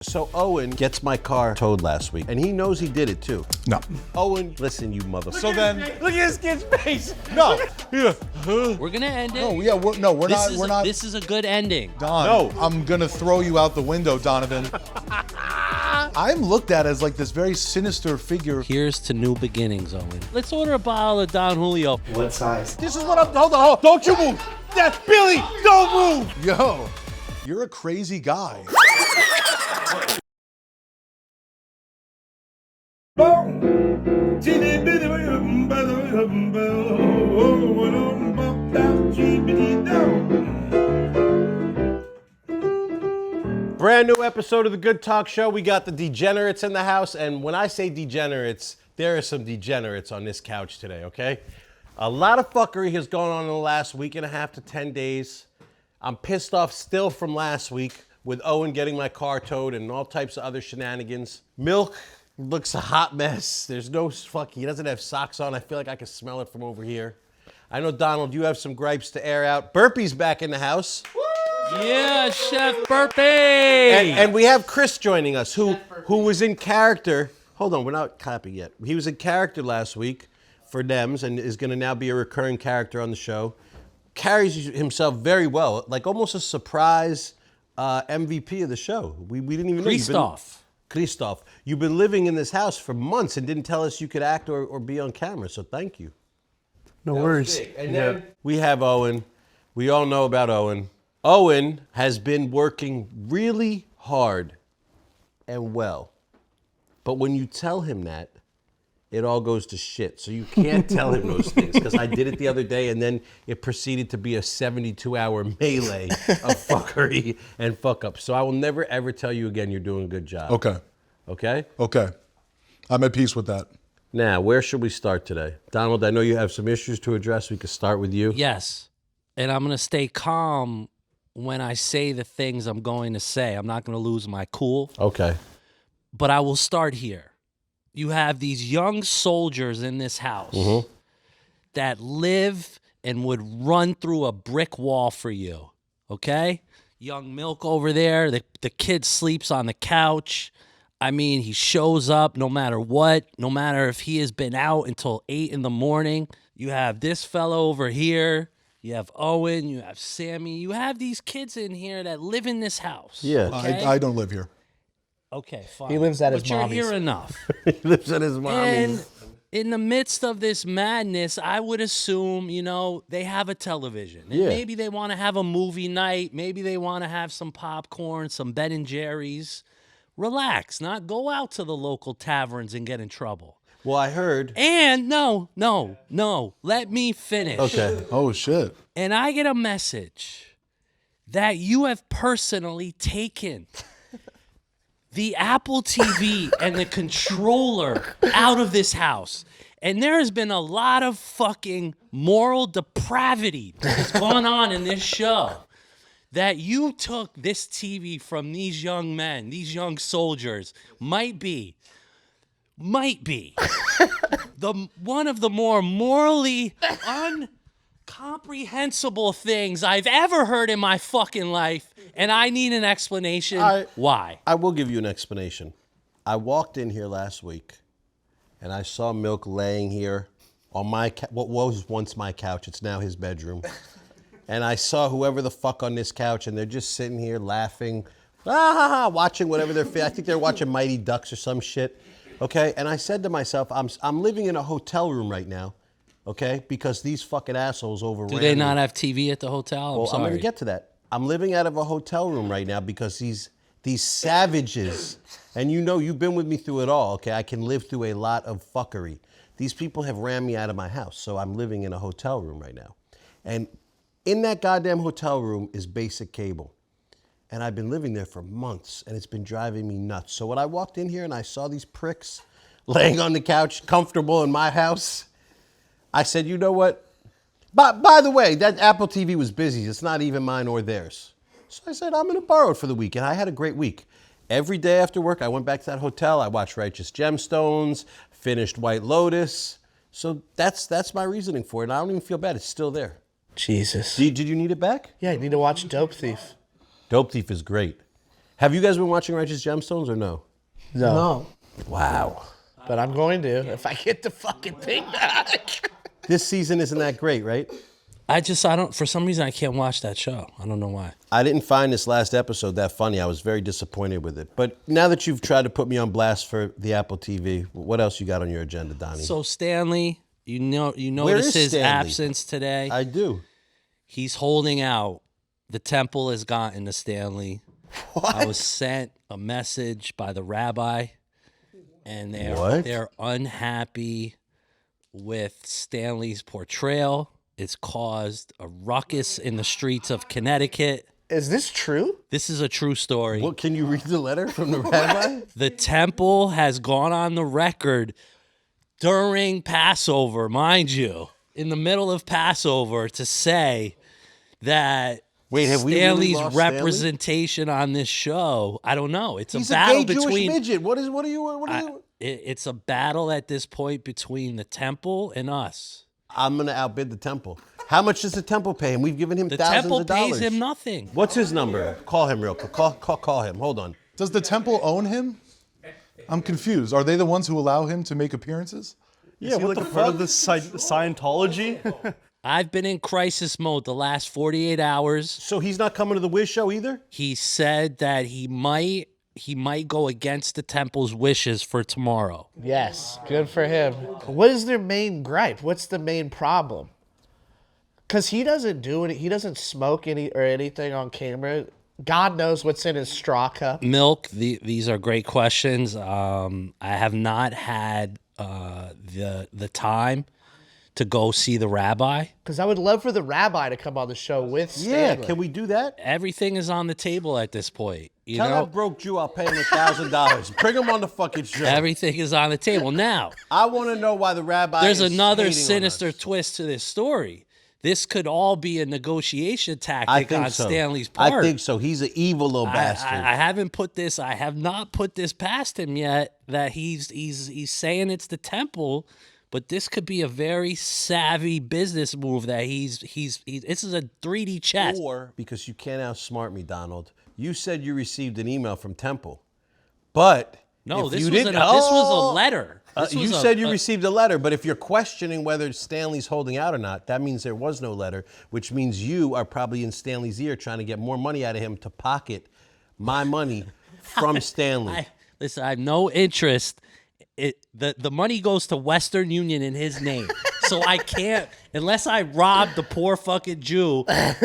So Owen gets my car towed last week, and he knows he did it too. No. Owen, listen, you mother. Look at this kid's face. No. Yeah. We're gonna end it. No, yeah, we're not. This is a good ending. Don, No. I'm gonna throw you out the window, Donovan. I'm looked at as like this very sinister figure. Here's to new beginnings, Owen. Let's order a bottle of Don Julio. What size? This is what I'm. Hold on. Don't you move. That's Billy. Don't move. Yo, you're a crazy guy. Brand new episode of the Good Talk Show. We got the Degenerates in the house, and when I say degenerates, there are some degenerates on this couch today, okay? A lot of fuckery has gone on in the last week and a half to 10 days. I'm pissed off still from last week with Owen getting my car towed and all types of other shenanigans. Milk looks a hot mess. There's no he doesn't have socks on. I feel like I can smell it from over here. I know, Donald, you have some gripes to air out. Burpee's back in the house. Yeah, Chef Burpee. And we have Chris joining us, who was in character. Hold on, we're not clapping yet. He was in character last week for Dems and is going to now be a recurring character on the show. Carries himself very well, like almost a surprise MVP of the show. We didn't even know. Christoph, you've been living in this house for months and didn't tell us you could act or be on camera, so thank you. No worries. And then we have Owen. We all know about Owen. Owen has been working really hard and well. But when you tell him that, it all goes to shit. So you can't tell him those things, because I did it the other day and then it proceeded to be a 72-hour melee of fuckery and fuck up. So I will never ever tell you again you're doing a good job. Okay. Okay? Okay. I'm at peace with that. Now, where should we start today? Donald, I know you have some issues to address. We could start with you. Yes, and I'm gonna stay calm when I say the things I'm going to say. I'm not gonna lose my cool. Okay. But I will start here. You have these young soldiers in this house that live and would run through a brick wall for you, okay? Young Milk over there, the kid sleeps on the couch. I mean, he shows up no matter what, no matter if he has been out until 8 in the morning. You have this fellow over here. You have Owen. You have Sammy. You have these kids in here that live in this house. Yeah. Okay? I don't live here. Okay, fine. He lives at his But you're mommy's. here enough. He lives at his mommy's. And in the midst of this madness, I would assume, they have a television. And Yeah. maybe they want to have a movie night. Maybe they want to have some popcorn, some Ben and Jerry's. Relax, not go out to the local taverns and get in trouble. Well, I heard. And no, let me finish. Okay. Oh, shit. And I get a message that you have personally taken the Apple TV and the controller out of this house. And there has been a lot of fucking moral depravity that has gone on in this show. That you took this TV from these young men, these young soldiers, might be one of the more morally incomprehensible things I've ever heard in my fucking life, and I need an explanation. Why? I will give you an explanation. I walked in here last week, and I saw Milk laying here on what was once my couch. It's now his bedroom. And I saw whoever the fuck on this couch, and they're just sitting here laughing, watching whatever I think they're watching Mighty Ducks or some shit, okay? And I said to myself, I'm living in a hotel room right now, okay? Because these fucking assholes overran Do they me. not have TV at the hotel? Well, I'm sorry. I'm gonna get to that. I'm living out of a hotel room right now because these savages, and you've been with me through it all, okay? I can live through a lot of fuckery. These people have ran me out of my house, so I'm living in a hotel room right now. And in that goddamn hotel room is basic cable. And I've been living there for months, and it's been driving me nuts. So when I walked in here and I saw these pricks laying on the couch, comfortable in my house, I said, you know what? By the way, that Apple TV was busy. It's not even mine or theirs. So I said, I'm going to borrow it for the week. And I had a great week. Every day after work, I went back to that hotel. I watched Righteous Gemstones, finished White Lotus. So that's my reasoning for it. And I don't even feel bad. It's still there. Jesus. Did you need it back? Yeah, you need to watch Dope Thief. Dope Thief is great. Have you guys been watching Righteous Gemstones or no? No. Wow. But I'm going to if I get the fucking thing back. This season isn't that great, right? I don't, for some reason, I can't watch that show. I don't know why. I didn't find this last episode that funny. I was very disappointed with it. But now that you've tried to put me on blast for the Apple TV, what else you got on your agenda, Donnie? So Stanley, you Where notice is his Stanley? absence today. I do. He's holding out. The temple has gotten to Stanley. What? I was sent a message by the rabbi, and What? they're unhappy with Stanley's portrayal. It's caused a ruckus in the streets of Connecticut. Is this true? This is a true story. What, can you read the letter from the rabbi? The temple has gone on the record during Passover, mind you, in the middle of Passover, to say that Wait, have we really Stanley's lost Stanley? representation on this show, I don't know. It's He's a battle a gay Jewish between midget. What are you? it's a battle at this point between the temple and us. I'm gonna outbid the temple. How much does the temple pay him? We've given him The thousands temple of dollars. pays him nothing. What's his number? Call him real quick. Call him. Hold on. Does the temple own him? I'm confused. Are they the ones who allow him to make appearances? Yeah, what the part of the Scientology? I've been in crisis mode the last 48 hours. So he's not coming to the Wiz show either? He said that he might go against the temple's wishes for tomorrow. Yes. Good for him. What is their main gripe? What's the main problem? Because he doesn't do it. He doesn't smoke anything on camera. God knows what's in his straw cup. Milk, these are great questions. I have not had the time to go see the rabbi. Because I would love for the rabbi to come on the show with Yeah, Stanley. can we do that? Everything is on the table at this point. You Tell know, that broke Jew I'll pay him $1,000. Bring him on the fucking show. everything is on the table. Now, I want to know why the rabbi there's is another hating on sinister us. twist to this story. This could all be a negotiation I tactic think on so. Stanley's part. I think so. He's an evil little bastard. I have not put this past him yet that he's saying it's the temple, but this could be a very savvy business move that he's this is a 3D chess. Or, because you can't outsmart me, Donald, you said you received an email from Temple. But No, if this you was didn't, this was a letter. This you was said you received a letter, but if you're questioning whether Stanley's holding out or not, that means there was no letter, which means you are probably in Stanley's ear trying to get more money out of him to pocket my money from Stanley. Listen, I have no interest. The money goes to Western Union in his name. So I can't, unless I rob the poor fucking Jew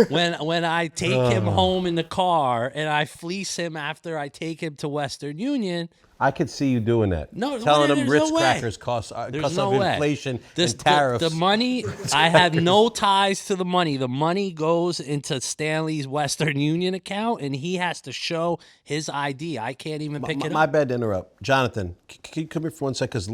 when I take him home in the car and I fleece him after I take him to Western Union. I could see you doing that. No, telling there's him no Ritz way. crackers cost There's because no of way. inflation This- and tariffs. The money, I have no ties to the money. The money goes into Stanley's Western Union account, and he has to show his ID. I can't even pick it My up. bad to interrupt. Jonathan, can you come here for 1 sec? Because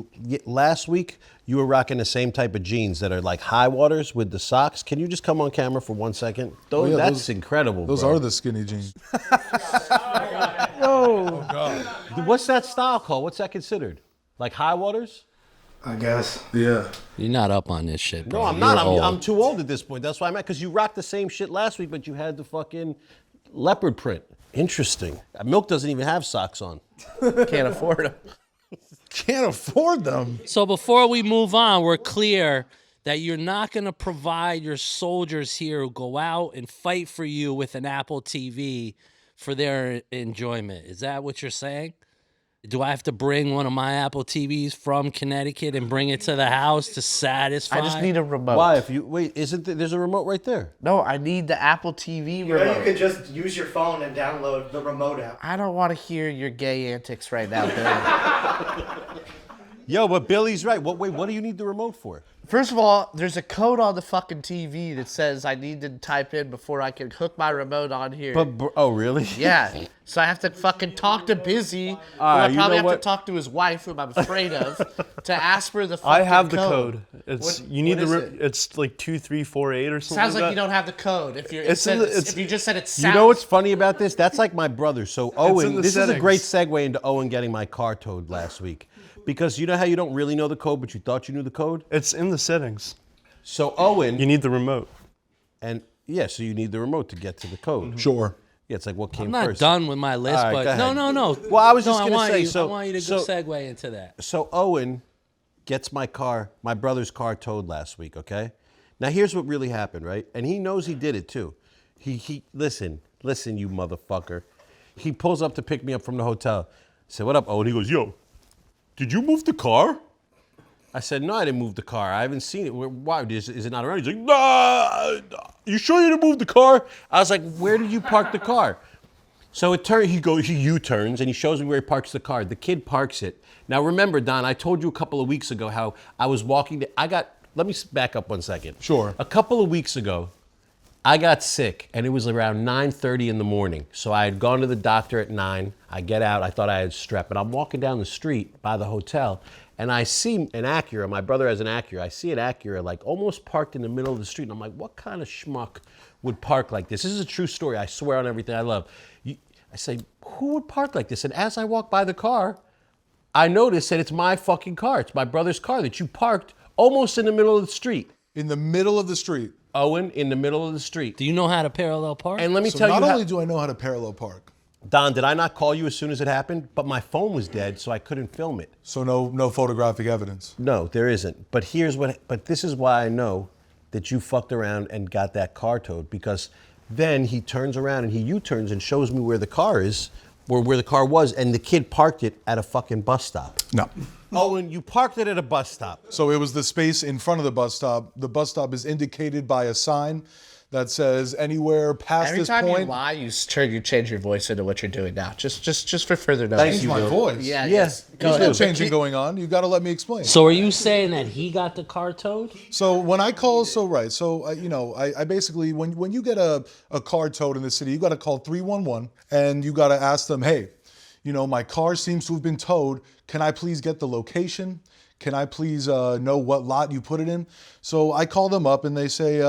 last week you were rocking the same type of jeans that are like high waters with the socks. Can you just come on camera for 1 second? yeah, That's those- incredible, Those bro. are the skinny jeans. What's that style called? What's that considered? Like high waters? I guess. Yeah. You're not up on this shit, bro. No, I'm not. You're old. I'm too old at this point. That's why I'm at. Because you rocked the same shit last week, but you had the fucking leopard print. Interesting. Milk doesn't even have socks on. Can't afford them. Can't afford them. So before we move on, we're clear that you're not going to provide your soldiers here who go out and fight for you with an Apple TV for their enjoyment. Is that what you're saying? Do I have to bring one of my Apple TVs from Connecticut and bring it to the house to satisfy? I just need a remote. Why? If you wait, there's a remote right there? No, I need the Apple TV You know, remote. you could just use your phone and download the remote app. I don't want to hear your gay antics right now, Billy. Yo, but Billy's right. What do you need the remote for? First of all, there's a code on the fucking TV that says I need to type in before I can hook my remote on here. Oh, really? Yeah, so I have to fucking talk to Busy, or right, I you probably know have what? to talk to his wife, whom I'm afraid of, to ask for the fucking I have the code. It's What- you need what the is it? it's like 2348 or something. Sounds like like you that. don't have the code. If you're, It's in the- it's- if you just said it sounds. You know what's funny about this? That's like my brother. So Owen, the this is a great settings. segue into Owen getting my car towed last week. Because you know how you don't really know the code, but you thought you knew the code? It's in the settings. So Owen, You need the remote. and yeah, so you need the remote to get to the code. Sure. Yeah, it's like what came I'm not first. done with my list, All right, but go ahead. no. Well, I was No, just gonna say. I want you to go segue into that. So Owen gets my brother's car towed last week. Okay. Now here's what really happened, right? And he knows he did it too. He listen, you motherfucker. He pulls up to pick me up from the hotel. I said, "What up, Owen?" He goes, "Yo, did you move the car?" I said, "No, I didn't move the car. I haven't seen it. Why? Is it not around?" He's like, "Nah, you sure you didn't move the car?" I was like, "Where did you park the car?" So he U-turns and he shows me where he parks the car. The kid parks it. Now remember, Don, I told you a couple of weeks ago how I was walking. Let me back up 1 second. Sure. A couple of weeks ago, I got sick, and it was around 9:30 in the morning. So I had gone to the doctor at 9. I get out. I thought I had strep, and I'm walking down the street by the hotel, and I see an Acura. My brother has an Acura. I see an Acura like almost parked in the middle of the street, and I'm like, what kind of schmuck would park like this? This is a true story. I swear on everything I love. I say, who would park like this? And as I walk by the car, I notice that it's my fucking car. It's my brother's car that you parked almost in the middle of the street. In the middle of the street. Owen, in the middle of the street. Do you know how to parallel park? And let me So tell you not only do I know how to parallel park, Don, did I not call you as soon as it happened? But my phone was dead, so I couldn't film it. so no photographic evidence. No, there isn't. But this is why I know that you fucked around and got that car towed, because then he turns around and he U-turns and shows me where the car is, where the car was, and the kid parked it at a fucking bus stop. No. Owen, you parked it at a bus stop. So it was the space in front of the bus stop. The bus stop is indicated by a sign that says anywhere past Every this time point. you lie, you change your voice into what you're doing now. Just for further notice. Thank Change you, my Bill. voice. Yeah. Yes. Go There's no ahead. changing going on. You got to let me explain. So are you saying that he got the car towed? So when I call, I basically, when you get a car towed in the city, you got to call 311 and you got to ask them, hey, my car seems to have been towed. Can I please get the location? Can I please know what lot you put it in? So I call them up and they say,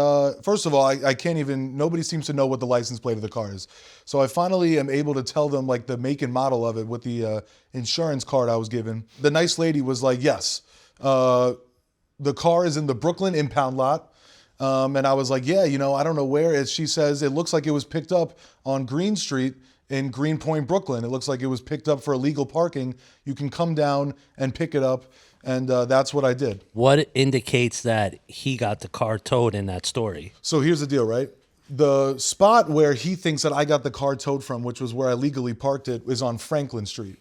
first of all, I can't even, nobody seems to know what the license plate of the car is. So I finally am able to tell them like the make and model of it with the insurance card I was given. The nice lady was like, yes, the car is in the Brooklyn impound lot. And I was like, yeah, I don't know where. She says, it looks like it was picked up on Green Street in Greenpoint, Brooklyn. It looks like it was picked up for illegal parking. You can come down and pick it up. And that's what I did. What indicates that he got the car towed in that story? So here's the deal, right? The spot where he thinks that I got the car towed from, which was where I legally parked it, is on Franklin Street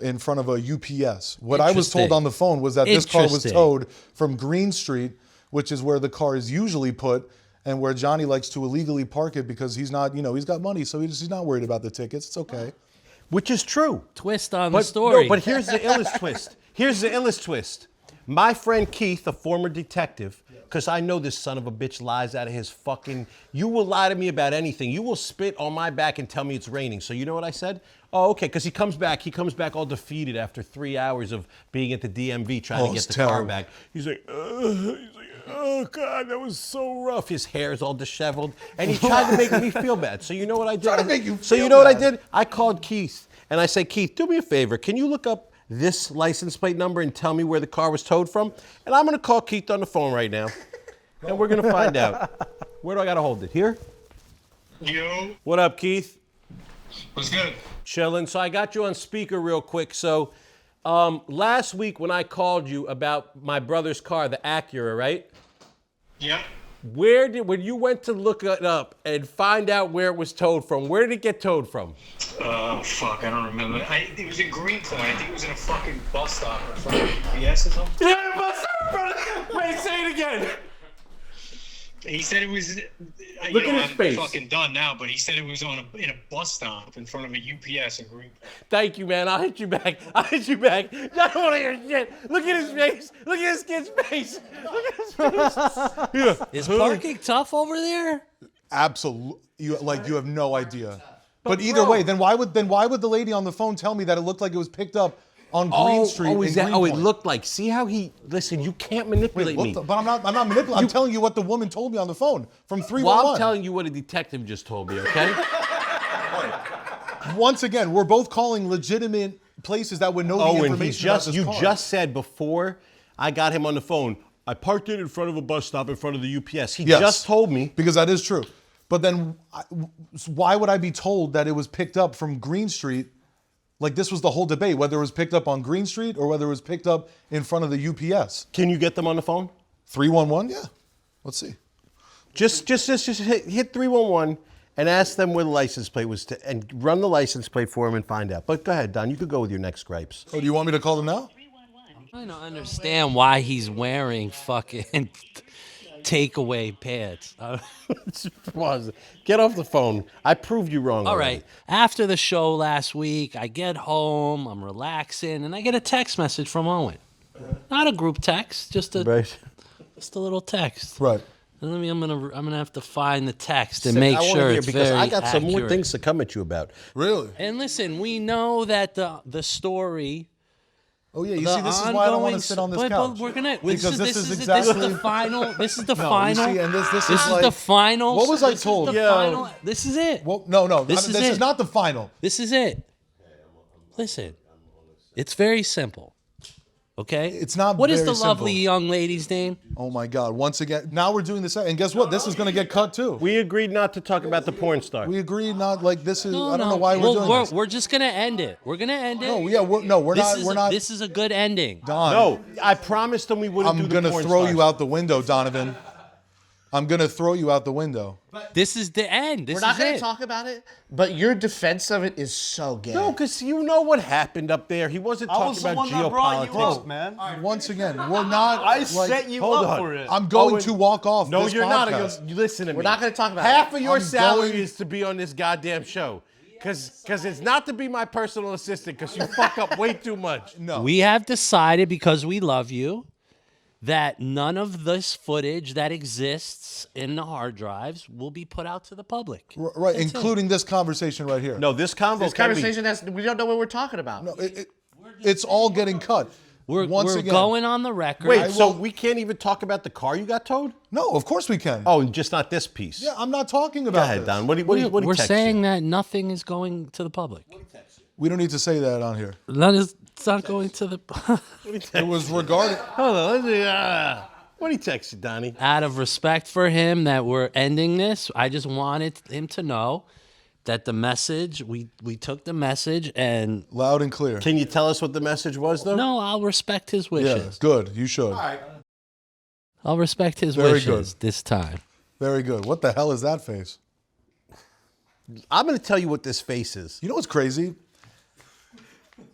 in front of a UPS. What I was told Interesting. on the phone was that this car was Interesting. towed from Green Street, which is where the car is usually put and where Johnny likes to illegally park it because he's not, he's got money, so he's not worried about the tickets. It's okay. Which is true. Twist on the But, story. No, but here's the illest twist. Here's the illest twist. My friend Keith, a former detective, because I know this son of a bitch lies out of his fucking... You will lie to me about anything. You will spit on my back and tell me it's raining. So you know what I said? Oh, okay, because he comes back all defeated after 3 hours of being at the DMV trying to get it's the car terrible. back. He's like, oh, God, that was so rough. His hair's all disheveled. And he tried to make me feel bad. So you know what I did? Trying to make you So you feel know what I bad. did? I called Keith, and I said, Keith, do me a favor. Can you look up this license plate number and tell me where the car was towed from? And I'm going to call Keith on the phone right now, and we're going to find out. Where do I got to hold it? Here? Yo, What up, Keith? what's good? Chilling. So I got you on speaker real quick. So last week when I called you about my brother's car, the Acura, right? Yeah. When you went to look it up and find out where it was towed from, where did it get towed from? Oh, fuck, I don't remember. It was in Greenpoint. I think it was in a fucking bus stop in front of UPS or something. Yeah, bus stop. Wait, say it again. He said it was. Look at his I'm face. fucking done now, but he said it was in a bus stop in front of a UPS in Greenpoint. Thank you, man. I'll hit you back. I don't want to hear shit. Look at his face. Look at this kid's face. Look at his face. Yeah. Is parking tough over there? Absolutely. You have no idea. But either bro- way, then why would the lady on the phone tell me that it looked like it was picked up on Green Street in it Greenpoint? looked like. See how listen, you can't manipulate me. But I'm not manipulating. I'm telling you what the woman told me on the phone from 311. Well, I'm telling you what a detective just told me, okay? Once again, we're both calling legitimate places that would know the Owen, information about this car. just said before I got him on the phone, I parked it in front of a bus stop in front of the UPS. He Yes. just told me. Because that is true. But then why would I be told that it was picked up from Green Street? Like this was the whole debate, whether it was picked up on Green Street or whether it was picked up in front of the UPS. Can you get them on the phone? 311, yeah. Let's see. Just hit 311 and ask them where the license plate was and run the license plate for them and find out. But go ahead, Don. You could go with your next gripes. Oh, do you want me to call them now? I don't understand why he's wearing fucking takeaway pants. Get off the phone. I proved you wrong. All already. right. After the show last week, I get home, I'm relaxing, and I get a text message from Owen. Not a group text, just a little text. Right. And I'm gonna have to find the text and make I wanna sure hear it's because very I got some more accurate. things to come at you about. Really? And listen, we know that the story. Oh yeah, you the see, this is why I don't want ongoing- to sit on this but couch. we're gonna. Because this is exactly the final. This is the No, you final. see, and this this is is like- the final. What was I this is told? the Yo. final- This is it. Well, no, This is this is it. not the final. This is it. Listen, it's very simple. Okay? It's not What is very the lovely simple. young lady's name? Oh my God! Once again, now we're doing this, and guess what? This is going to get cut too. We agreed not to talk about the porn star. We agreed not like this is. No, I don't no. know why Well, we're doing this. We're just gonna end it. We're gonna end it. No, yeah, we're not. We're not. This is a good ending. Don, No, I promised them we wouldn't do I'm the gonna porn throw stars. you out the window, Donovan. I'm gonna throw you out the window. This is the end. This We're not is going to it. talk about it, but your defense of it is so gay. No, because you know what happened up there. He wasn't I talking was the about one that brought you geopolitics. up, man. Once again, we're not. I like, set you hold up on. for it. I'm going Owen, to walk off. No, this you're podcast. not. You listen to me. We're not going to talk about Half it. of your I'm salary going- is to be on this goddamn show. Because it's not to be my personal assistant because you fuck up way too much. No. We have decided, because we love you, that none of this footage that exists in the hard drives will be put out to the public. Right, That's it. including this conversation right here. No, this convo This can be- conversation has, we don't know what we're talking about. No, it's all getting cut. We're Once again, going on the record. Wait, so we can't even talk about the car you got towed? No, of course we can. Oh, just not this piece. Yeah, I'm not talking about Go ahead, this. Don. What do you We're text saying you? that nothing is going to the public. We don't need to say that on here. It's not going to the. It was regarding. Hold on. Let's see. What do you text you, Donnie? Out of respect for him that we're ending this, I just wanted him to know that the message, we took the message and. Loud and clear. Can you tell us what the message was, though? No, I'll respect his Yeah, wishes. good. You should. I'll respect his Very wishes good. this time. Very good. What the hell is that face? I'm going to tell you what this face is. You know what's crazy?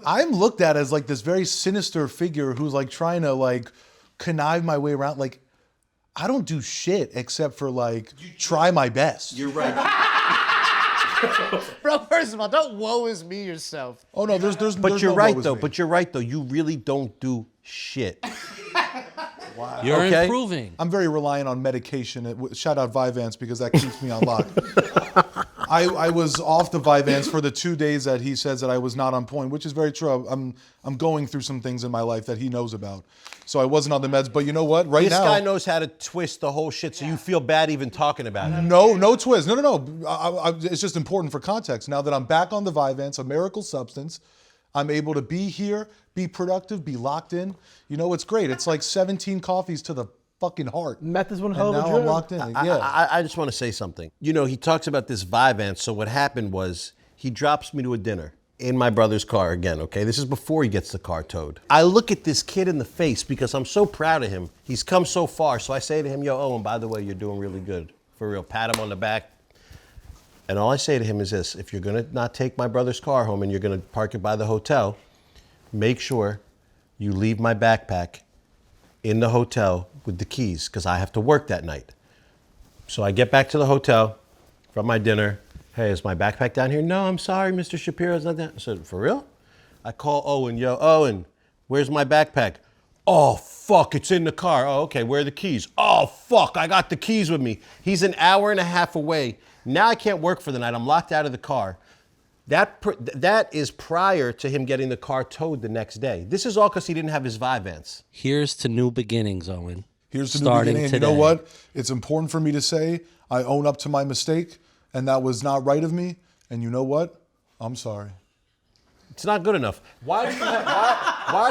I'm looked at as like this very sinister figure who's like trying to like connive my way around. Like, I don't do shit except for like try my best. You're right. Bro, first of all, don't woe is me yourself. Oh no, there's But there's you're no right, woe is though. me. But you're right, though. You really don't do shit. You're Okay. improving. I'm very reliant on medication. Shout out Vyvanse because that keeps me on lock. I was off the Vyvanse for the 2 days that he says that I was not on point, which is very true. I'm going through some things in my life that he knows about. So I wasn't on the meds. But you know what? Right This now, guy knows how to twist the whole shit, so you feel bad even talking about it. no twist. No. It's just important for context. Now that I'm back on the Vyvanse, a miracle substance, I'm able to be here, be productive, be locked in. You know, it's great. It's like 17 coffees to the fucking heart. Meth is one And hell of a now drug. I'm locked in. Yeah. I just want to say something. You know, he talks about this Vyvanse. So what happened was he drops me to a dinner in my brother's car again, okay? This is before he gets the car towed. I look at this kid in the face because I'm so proud of him. He's come so far. So I say to him, yo, Owen, by the way, you're doing really good. For real, pat him on the back. And all I say to him is this: if you're gonna not take my brother's car home and you're gonna park it by the hotel, make sure you leave my backpack in the hotel with the keys, because I have to work that night. So I get back to the hotel from my dinner. Hey, is my backpack down here? No, I'm sorry, Mr. Shapiro's not down. I said, for real? I call Owen. Yo, Owen, where's my backpack? Oh, fuck, it's in the car. Oh, okay, where are the keys? Oh, fuck, I got the keys with me. He's an hour and a half away. Now I can't work for the night. I'm locked out of the car. That is prior to him getting the car towed the next day. This is all because he didn't have his Vyvanse. Here's to new beginnings, Owen. Here's the new Starting beginning. And you today. know what? It's important for me to say I own up to my mistake, and that was not right of me. And you know what? I'm sorry. It's not good enough. Why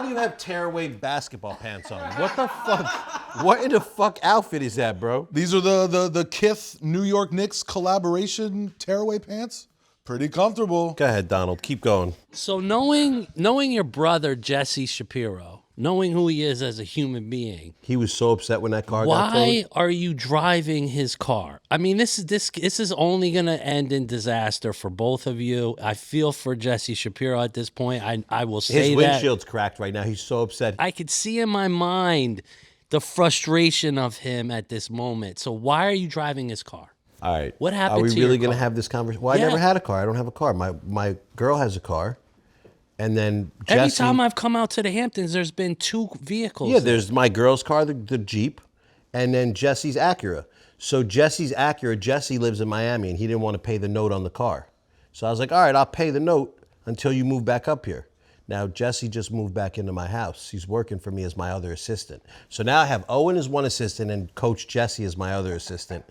do you have tearaway basketball pants on? What the fuck? What in the fuck outfit is that, bro? These are the Kith New York Knicks collaboration tearaway pants. Pretty comfortable. Go ahead, Donald. Keep going. So knowing your brother Jesse Shapiro, knowing who he is as a human being, He was so upset when that car got why towed. are you driving his car? I mean, this is only gonna end in disaster for both of you. I feel for Jesse Shapiro at this point. I will say His that windshield's cracked right now. He's so upset. I could see in my mind the frustration of him at this moment. So why are you driving his car? All right. What happened Are we to really your going to car? have this conversation? Well, I Yeah. never had a car. I don't have a car. My girl has a car. And then Jesse. Every time I've come out to the Hamptons, there's been 2 vehicles. Yeah, there's my girl's car, the Jeep, and then Jesse's Acura. So Jesse's Acura, Jesse lives in Miami, and he didn't want to pay the note on the car. So I was like, all right, I'll pay the note until you move back up here. Now, Jesse just moved back into my house. He's working for me as my other assistant. So now I have Owen as one assistant and Coach Jesse as my other assistant.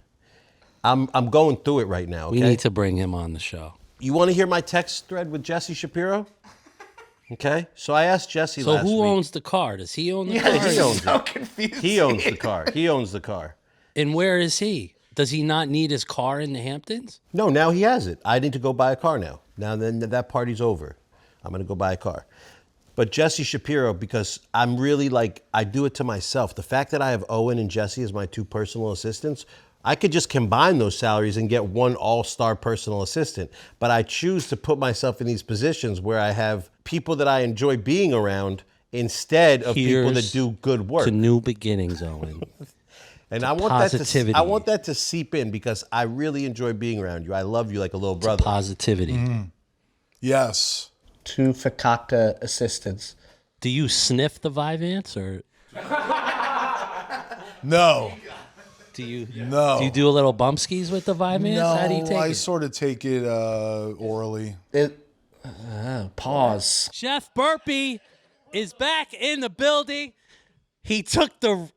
I'm going through it right now, okay? We need to bring him on the show. You want to hear my text thread with Jesse Shapiro? Okay. So I asked Jesse So last who week. owns the car? Does he own the Yeah, car? this he is owns so it. confusing. He owns the car. He owns the car. And where is he? Does he not need his car in the Hamptons? No, now he has it. I need to go buy a car now. Now then that party's over. I'm going to go buy a car. But Jesse Shapiro, because I'm really like, I do it to myself. The fact that I have Owen and Jesse as my 2 personal assistants, I could just combine those salaries and get one all-star personal assistant. But I choose to put myself in these positions where I have people that I enjoy being around instead of people that Here's do good work. To new beginnings, Owen. And I want that positivity. I want that to seep in because I really enjoy being around you. I love you like a little brother. Positivity. Yes. 2 Fakaka assistants. Do you sniff the Vyvanse or No. do you No. do you do a little bumpskis with the Vyvanse? No, How do you take I it? sort of take it orally. Pause. Chef Burpee is back in the building. He took the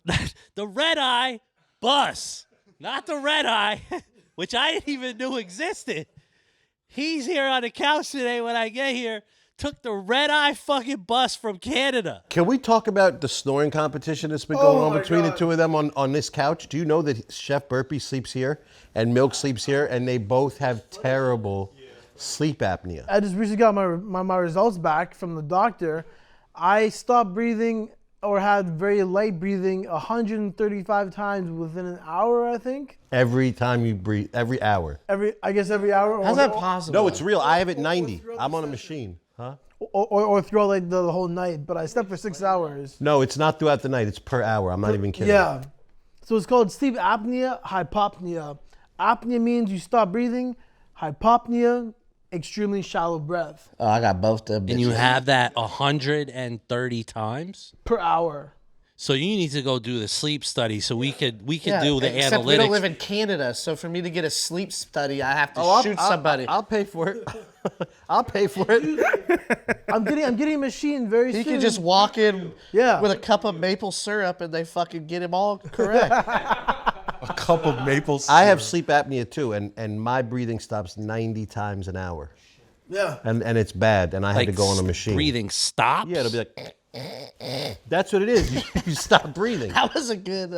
red eye bus, not the red eye, which I didn't even know existed. He's here on the couch today when I get here. Took the red eye fucking bus from Canada. Can we talk about the snoring competition that's been Oh going on between the 2 of them on this couch? Do you know that Chef Burpee sleeps here and Milk sleeps here and they both have terrible sleep apnea? I just recently got my results back from the doctor. I stopped breathing or had very light breathing 135 times within an hour, I think. Every time you breathe, every hour. Every hour. How's that possible? No, it's real. I have it 90. I'm on a machine. Huh? Or throughout like the whole night, but I slept for 6 hours. No, it's not throughout the night. It's per hour. I'm not even kidding. Yeah. So it's called sleep apnea, hypopnea. Apnea means you stop breathing. Hypopnea, extremely shallow breath Oh, I got both them. And you bitches. have that 130 times. per hour. So you need to go do the sleep study so we could Yeah, do the except analytics. we don't live in Canada, so for me to get a sleep study, I have to shoot somebody. I'll pay for it. I'll pay for it. I'm getting a machine very He soon. can just walk in Yeah. with a cup of maple syrup and they fucking get him all correct. A cup of maple syrup. I have sleep apnea too, and my breathing stops 90 times an hour. Yeah. And it's bad, and I had to go on a machine. Breathing stops. Yeah, it'll be like, that's what it is. You stop breathing. That was a good.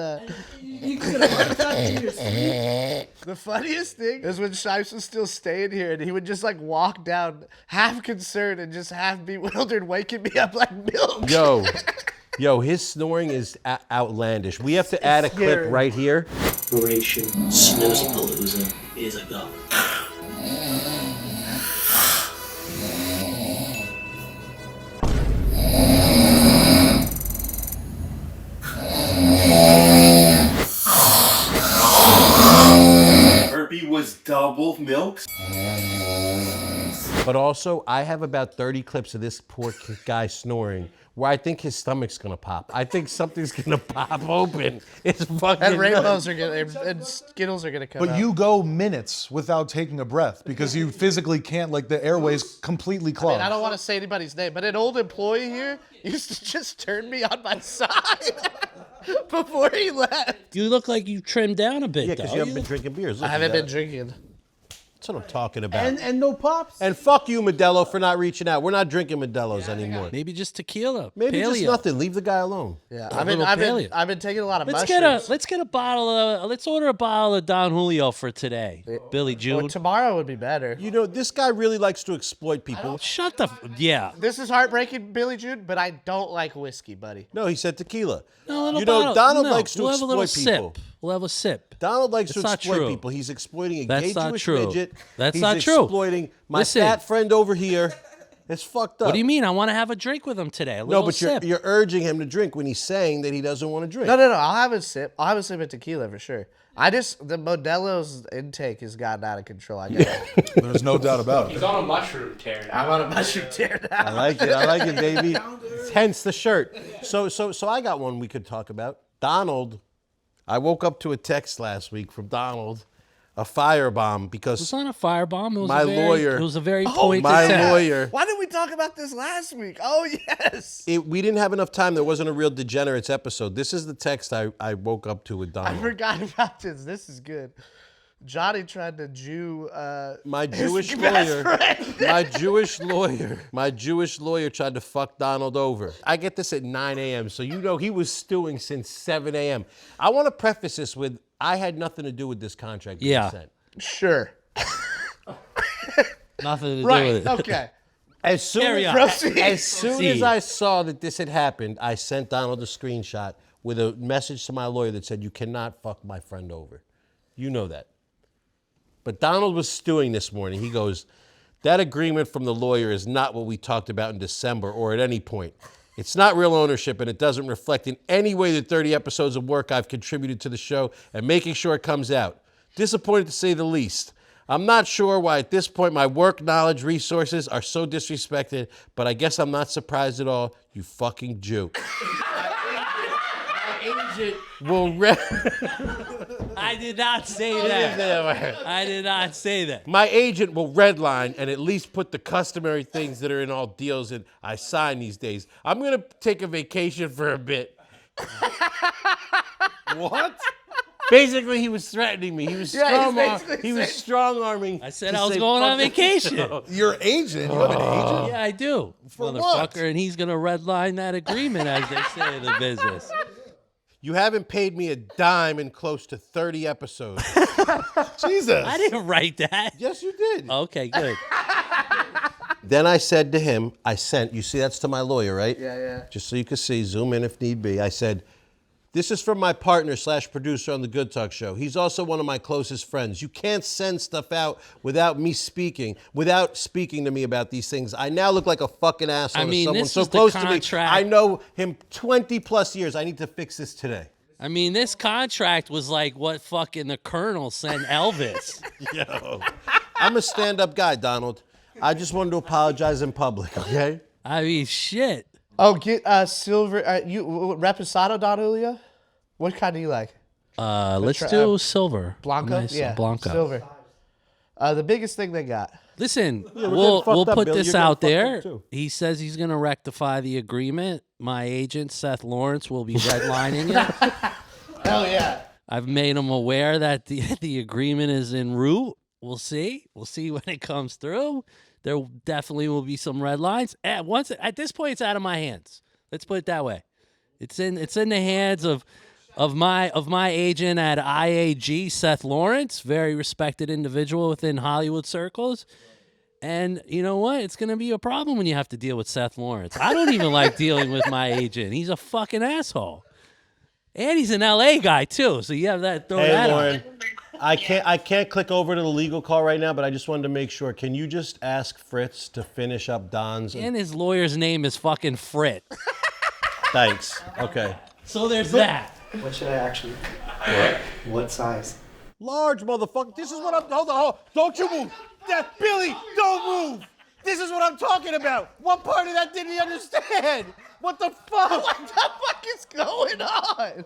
You could have that in your sleep. The funniest thing is when Shipes was still staying here and he would just like walk down half concerned and just half bewildered, waking me up like milk. Yo, his snoring is outlandish. We have to add a clip scary. right here. Operation Snoozapalooza is a go. Herbie was double milk. But also, I have about 30 clips of this poor guy snoring where I think his stomach's gonna pop. I think something's gonna pop open. It's fucking And nuts. rainbows are gonna and Skittles are gonna come But out. you go minutes without taking a breath because you physically can't, like the airways completely clogged. And I don't want to say anybody's name, but an old employee here used to just turn me on my side before he left. You look like you trimmed down a bit, Yeah, though. because you haven't been drinking beers. Look, I you haven't got been drinking. That's what I'm talking about. And no pops. And fuck you, Modelo, for not reaching out. We're not drinking Modelo's anymore. Maybe just tequila. Maybe paleo. just nothing. Leave the guy alone. Yeah, A little paleo. I've been taking a lot of Let's mushrooms. get a bottle of. Let's order a bottle of Don Julio for today. Billy Or June. tomorrow would be better. You know, this guy really likes to exploit people. Shut the. Yeah. This is heartbreaking, Billy Jude, but I don't like whiskey, buddy. No, he said tequila. No, a little You know, bottle. Donald No, likes to we'll have a little exploit people. sip. We'll have a sip. Donald likes That's to not exploit true. people. He's exploiting a That's gay not Jewish true. midget. That's He's not true. exploiting my Listen. fat friend over here. It's fucked up. What do you mean? I want to have a drink with him today. A No, little but sip. you're urging him to drink when he's saying that he doesn't want to drink. No. I'll have a sip. I'll have a sip of tequila for sure. The Modelo's intake has gotten out of control. I guess. There's no doubt about it. He's on a mushroom tear. I'm on a mushroom tear now. I like it, baby. Hence the shirt. So I got one we could talk about. Donald, I woke up to a text last week from Donald, a firebomb because It was not a firebomb. It was my a very, lawyer- It was a very pointed my text. lawyer. Why didn't we talk about this last week? Oh yes. We didn't have enough time. There wasn't a real Degenerates episode. This is the text I woke up to with I Donald. forgot about this. This is good. Johnny tried to Jew My his Jewish best lawyer, friend. my Jewish lawyer tried to fuck Donald over. I get this at 9 a.m., so you know he was stewing since 7 a.m. I want to preface this with, I had nothing to do with this contract being Yeah. sent. Sure. Nothing to do Right. with it. Okay. As soon Carry on. Proceed. as soon See. as I saw that this had happened, I sent Donald a screenshot with a message to my lawyer that said, "You cannot fuck my friend over." You know that. But Donald was stewing this morning. He goes, "That agreement from the lawyer is not what we talked about in December or at any point. It's not real ownership, and it doesn't reflect in any way the 30 episodes of work I've contributed to the show and making sure it comes out. Disappointed to say the least. I'm not sure why at this point my work, knowledge, resources are so disrespected, but I guess I'm not surprised at all, you fucking Jew." Agent will I did not say that. I did not say that. My agent will redline and at least put the customary things that are in all deals that I sign these days. I'm going to take a vacation for a bit. What? Basically, he was threatening me. He was strong-arming. I said I was going on vacation. Your agent? You have an agent? Yeah, I do. Motherfucker, what? and he's going to redline that agreement, as they say in the business. You haven't paid me a dime in close to 30 episodes. Jesus. I didn't write that. Yes, you did. Okay, good. Then I said to him, you see that's to my lawyer, right? Yeah. Just so you can see, zoom in if need be. I said, "This is from my partner / producer on the Good Talk Show. He's also one of my closest friends. You can't send stuff out without speaking to me about these things. I now look like a fucking asshole I mean, to someone this so is the close to me. contract. I know him 20 plus years. I need to fix this today." I mean, this contract was like what fucking the Colonel sent Elvis. Yo, I'm a stand-up guy, Donald. I just wanted to apologize in public, okay? I mean, shit. Oh, get silver. Reposado, Don Julio? What kind do you like? Let's do silver. Blanco? Nice, Yeah. Blanco. Silver. The biggest thing they got. Listen, getting we'll fucked up, put Bill. this You're getting out fucked up, there. too. He says he's going to rectify the agreement. My agent, Seth Lawrence, will be redlining it. Hell yeah. I've made him aware that the agreement is en route. We'll see. We'll see when it comes through. There definitely will be some red lines. At this point, it's out of my hands. Let's put it that way. It's in the hands of my agent at IAG, Seth Lawrence, very respected individual within Hollywood circles. And you know what? It's going to be a problem when you have to deal with Seth Lawrence. I don't even like dealing with my agent. He's a fucking asshole. And he's an LA guy too, so you have that. Throw Hey, that Lauren, on. I can't click over to the legal call right now, but I just wanted to make sure. Can you just ask Fritz to finish up Don's? And his lawyer's name is fucking Frit. Thanks. Okay. So there's that. What should I actually? What size? Large motherfucker. This is what I'm. Hold on. Don't you move. That Billy, don't move. This is what I'm talking about. What part of that didn't he understand? What the fuck? What the fuck is going on?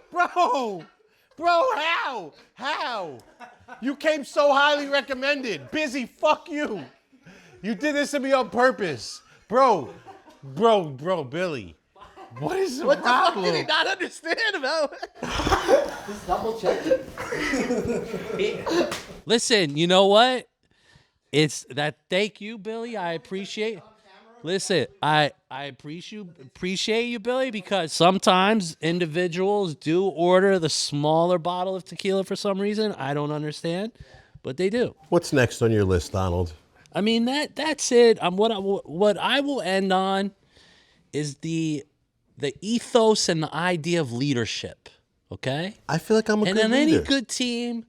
Bro, how? You came so highly recommended. Busy, fuck you. You did this to me on purpose. Bro, Billy. What is the What the fuck problem? did he not understand about it? Just double check it. Listen, you know what? It's that. Thank you, Billy. I appreciate. Listen, I appreciate you, Billy, because sometimes individuals do order the smaller bottle of tequila for some reason. I don't understand, but they do. What's next on your list, Donald? I mean that's it. What I will end on is the ethos and the idea of leadership. Okay, I feel like I'm a and good on leader. any good team,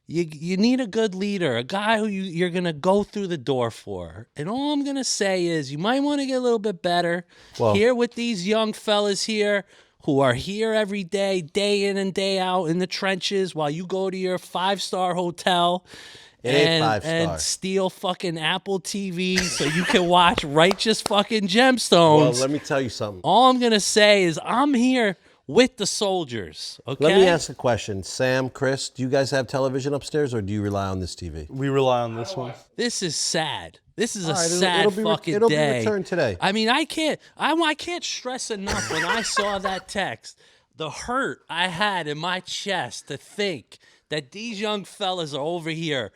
you need a good leader, a guy who you're gonna go through the door for. And all I'm gonna say is you might want to get a little bit better here with these young fellas here who are here every day in and day out in the trenches while you go to your 5-star hotel. And steal fucking Apple TV so you can watch Righteous fucking Gemstones. Well, let me tell you something. All I'm gonna say is I'm here with the soldiers. Okay. Let me ask a question. Sam, Chris, do you guys have television upstairs or do you rely on this TV? We rely on this one. This is sad. This is a All right, sad fucking it'll day. be returned today. I mean, I can't stress enough when I saw that text, the hurt I had in my chest to think that these young fellas are over here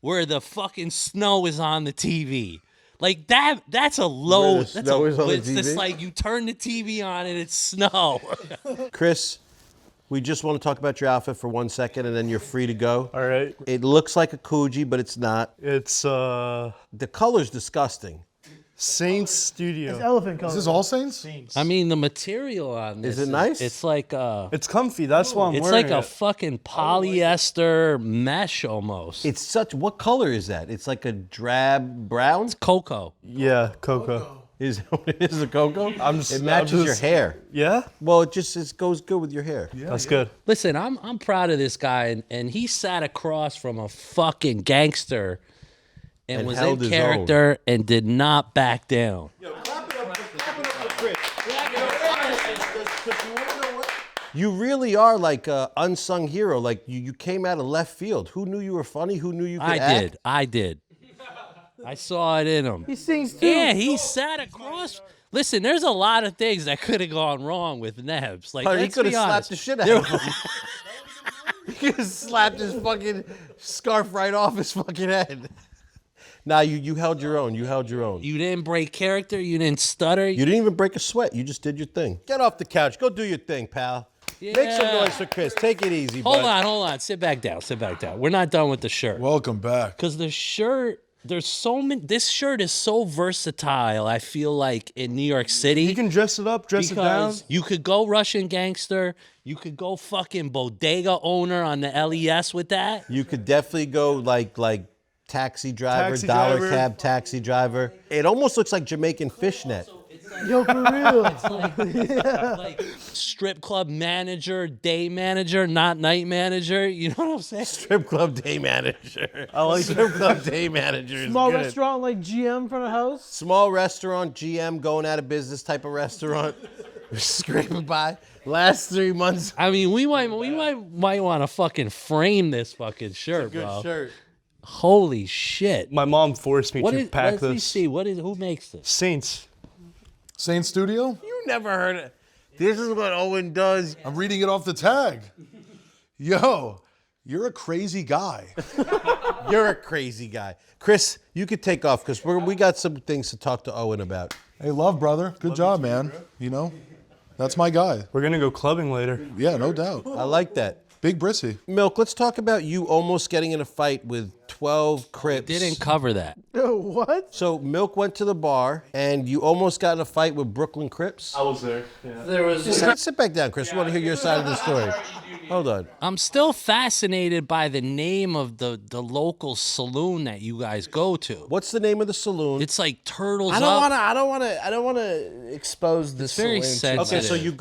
where the fucking snow is on the TV. Like that's a low. Where the snow is on the it's TV? just like you turn the TV on and it's snow. Chris, we just want to talk about your outfit for 1 second and then you're free to go. All right. It looks like a Coogee, but it's not. It's The color's disgusting. Saints Studio. It's elephant color. Is this All Saints? I mean, the material on this Is it nice? It's like It's comfy. That's why I'm it's wearing like a it. fucking polyester mesh almost. It's such. What color is that? It's like a drab brown. Cocoa. Yeah, Coco. Is that what it is? A cocoa? I'm It matches your hair. Yeah? Well, it goes good with your hair. Yeah, that's good. Listen, I'm proud of this guy, and he sat across from a fucking gangster and was held in his character and did not back down. You really are like an unsung hero. Like you came out of left field. Who knew you were funny? Who knew you could act? I did. I saw it in him. He sings too. Yeah, he sat across. Listen, there's a lot of things that could have gone wrong with Nebs. Like, He let's could have be slapped honest. the shit out of him. He could have slapped his fucking scarf right off his fucking head. Nah, you held your own. You held your own. You didn't break character. You didn't stutter. You didn't even break a sweat. You just did your thing. Get off the couch. Go do your thing, pal. Make some Yeah. noise for Chris. Take it easy, Hold bud. on. Sit back down. We're not done with the shirt. Welcome back. Because the shirt, there's so many. This shirt is so versatile. I feel like in New York City, You can dress it up, dress it down. because you could go Russian gangster. You could go fucking bodega owner on the LES with that. You could definitely go like taxi driver, Taxi dollar driver. cab taxi driver. It almost looks like Jamaican fishnet. Yo, for real. Like strip club manager, day manager, not night manager. You know what I'm saying? Strip club day manager. I like Strip club day manager is Small good. restaurant like GM front of house. Small restaurant, GM going out of business type of restaurant. Scraping by. Last 3 months. I mean, we might want to fucking frame this fucking shirt, bro. Shirt. Holy shit! My mom forced me What to is? pack Let me this. see. Who makes this? Saints. Saint Studio? You never heard it. This is what Owen does. I'm reading it off the tag. Yo, you're a crazy guy. You're a crazy guy. Chris, you could take off because we got some things to talk to Owen about. Hey, love, brother. Good job, man. You know, that's my guy. We're going to go clubbing later. Yeah, no doubt. I like that. Big Brissy. Milk, let's talk about you almost getting in a fight with 12 Crips. Didn't cover that. What? So Milk went to the bar and you almost got in a fight with Brooklyn Crips. I was there. Yeah. There was Sit back down, Chris. We want to hear your side of the story. Hold on. I'm still fascinated by the name of the local saloon that you guys go to. What's the name of the saloon? It's like Turtles I Up. don't want to expose this. very saloon too sensitive. much.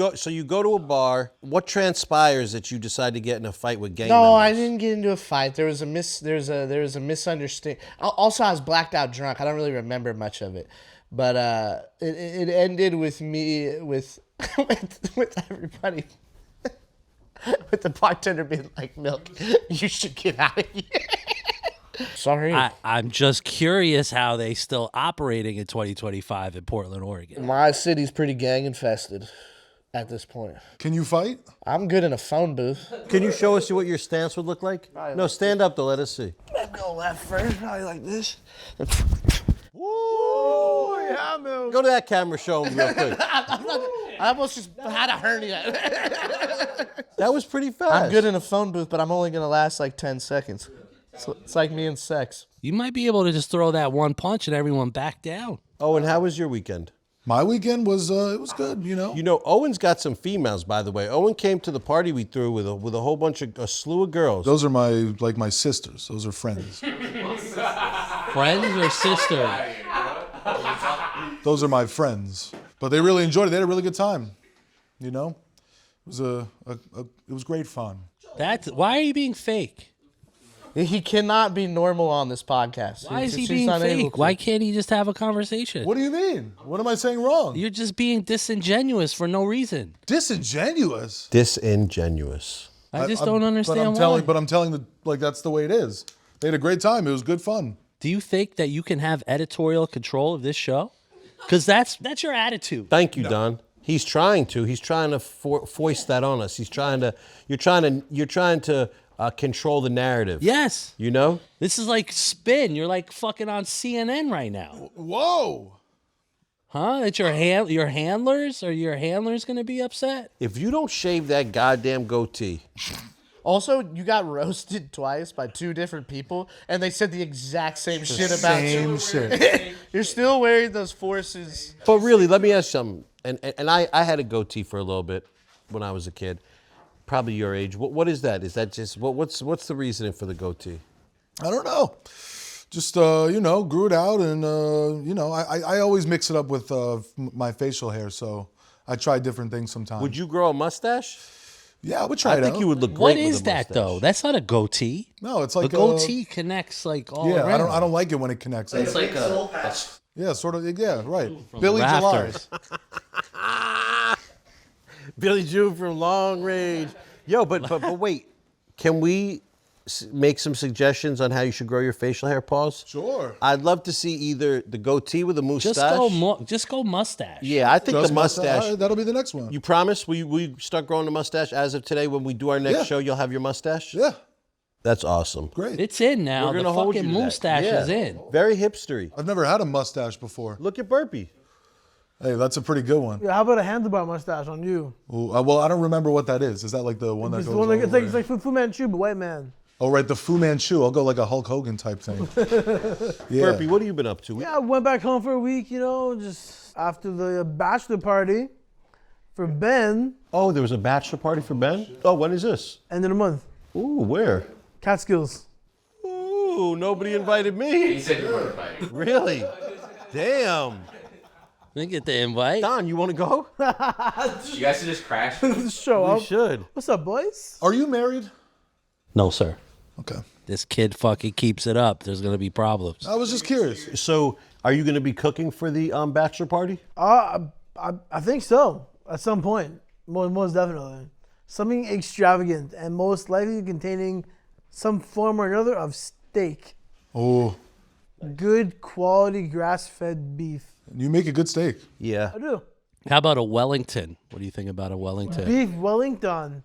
Okay, so you go to a bar. What transpires that you decide to get in a fight with gang No, members? I didn't get into a fight. There was a misunderstanding. Also, I was blacked out drunk. I don't really remember much of it, but it ended with me with everybody. With the bartender being like, "Milk, you should get out of here." Sorry. I'm just curious how they still operating in 2025 in Portland, Oregon. My city's pretty gang infested at this point. Can you fight? I'm good in a phone booth. Can you show us what your stance would look like? No, stand up though. Let us see. go left first, probably like this. Woo! Yeah, man. Go to that camera, show him real quick. I almost just had a hernia. That was pretty fast. I'm good in a phone booth, but I'm only gonna last like 10 seconds. It's like me and sex. You might be able to just throw that one punch and everyone back down. Oh, and how was your weekend? My weekend was it was good, you know. You know, Owen's got some females, by the way. Owen came to the party we threw with a whole bunch of a slew of girls. Those are my sisters. Those are friends. Friends or sister? Those are my friends. But they really enjoyed it. They had a really good time. You know, it was it was great fun. Why are you being fake? He cannot be normal on this podcast. Why is he She's being not able fake? to. Why can't he just have a conversation? What do you mean? What am I saying wrong? You're just being disingenuous for no reason. Disingenuous. Disingenuous. I just don't understand why. But I'm telling that's the way it is. They had a great time. It was good fun. Do you think that you can have editorial control of this show? Because that's your attitude. Thank you, Don. He's trying to. He's trying to foist that on us. He's trying to. You're trying to control the narrative. Yes. You know? This is like spin. You're like fucking on CNN right now. Whoa. Huh? It's your handlers? Are your handlers going to be upset? If you don't shave that goddamn goatee. Also, you got roasted twice by 2 different people, and they said the exact same shit about you. Same shit. You're still wearing those forces. But really, let me ask you something. And I had a goatee for a little bit when I was a kid. Probably your age. What is that? Is that just what's the reasoning for the goatee? I don't know. Just grew it out, and I always mix it up with my facial hair, so I try different things sometimes. Would you grow a mustache? Yeah, I would try it out. I think you would look great What with is a that mustache. though? That's not a goatee. No, it's like the goatee connects like all yeah, around. I don't like it when it connects. It's like a Yeah, sort of. Yeah, right. From Billy rafters. July. Billy Jew from Long Range. Yo, but wait. Can we make some suggestions on how you should grow your facial hair, Paws? Sure. I'd love to see either the goatee with a mustache. Just go mustache. Yeah, I think Just the mustache. all right, that'll be the next one. You promise? Will you start growing the mustache as of today when we do our next Yeah. show? You'll have your mustache? Yeah, That's awesome. great. It's in now. We're The gonna hold fucking you to that. mustache Yeah. is in. Very hipstery. I've never had a mustache before. Look at Burpee. Hey, that's a pretty good one. Yeah, how about a handlebar mustache on you? Ooh, well, I don't remember what that is. Is that like the one that It's goes the one all that, the way? it's like Fu Manchu, but white man. Oh, right, the Fu Manchu. I'll go like a Hulk Hogan type thing. Yeah. Burpee, what have you been up to? Yeah, I went back home for a week, just after the bachelor party for Ben, Oh, there was a bachelor party for Ben? Oh, when is this? end of the month. Ooh, where? Catskills. Ooh, nobody invited me. He said you weren't invited. Really? Damn. Didn't get the invite. Don, you want to go? You guys should just crash. Show We up. should. What's up, boys? Are you married? No, sir. Okay. This kid fucking keeps it up. There's gonna be problems. I was just curious. So, are you going to be cooking for the bachelor party? I think so. At some point, most definitely. Something extravagant and most likely containing some form or another of steak. Oh, Good quality grass-fed beef. you make a good steak. Yeah. I do. How about a Wellington? What do you think about a Wellington? Beef Wellington.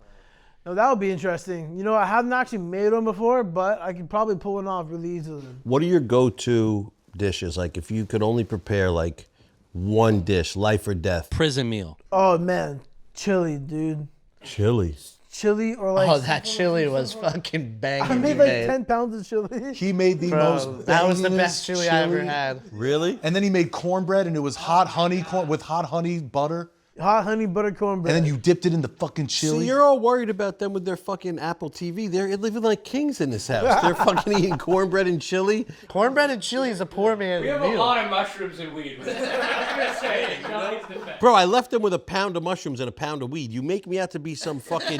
Now that would be interesting. I haven't actually made one before, but I could probably pull one off really easily. What are your go-to dishes? Like, if you could only prepare, like, one dish, life or death. Prison meal. Oh man, chili, dude. Chili. Chili or like. Oh, that chili was fucking banging. I made you like 10 pounds of chili. He made the Bro, most. that was the bangingest best chili I ever had. Really? And then he made cornbread, and it was hot honey with hot honey butter. Hot honey butter cornbread. And then you dipped it in the fucking chili. See, you're all worried about them with their fucking Apple TV. They're living like kings in this house. They're fucking eating cornbread and chili. Cornbread and chili is a poor man's We have a meal. lot of mushrooms and weed. I'm gonna say it. Bro, I left them with a pound of mushrooms and a pound of weed. You make me out to be some fucking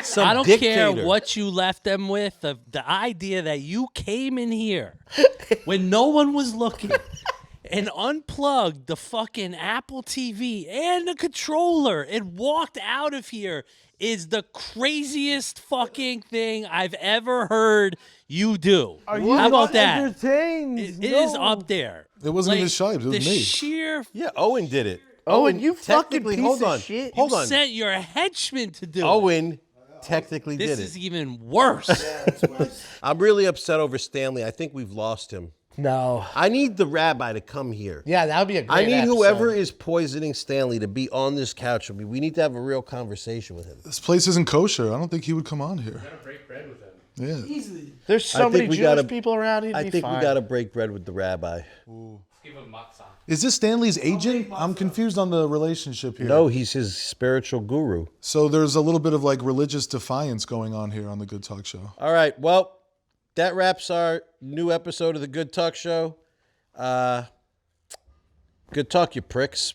some I don't dictator. care what you left them with. The idea that you came in here when no one was looking and unplugged the fucking Apple TV and the controller and walked out of here is the craziest fucking thing I've ever heard you do. Are you How about not that? entertained? It is up there. It wasn't even Shibes, it was the me. sheer. Yeah, Owen did it. Owen, you fucking technically, piece hold of on. shit. Hold You on. sent your henchman to do it. Owen technically This did it. is even worse. I'm really upset over Stanley. I think we've lost him. No. I need the rabbi to come here. Yeah, that would be a great I need episode. whoever is poisoning Stanley to be on this couch with me. We need to have a real conversation with him. This place isn't kosher. I don't think he would come on here. Gotta break bread with him. Yeah. Easily. There's so many Jewish gotta- people around. He'd I be think fine. we got to break bread with the rabbi. Let's give him matzah. Is this Stanley's agent? I'm confused on the relationship here. No, he's his spiritual guru. So there's a little bit of like religious defiance going on here on the Good Talk Show. All right. Well, that wraps our new episode of the Good Talk Show. Good talk, you pricks.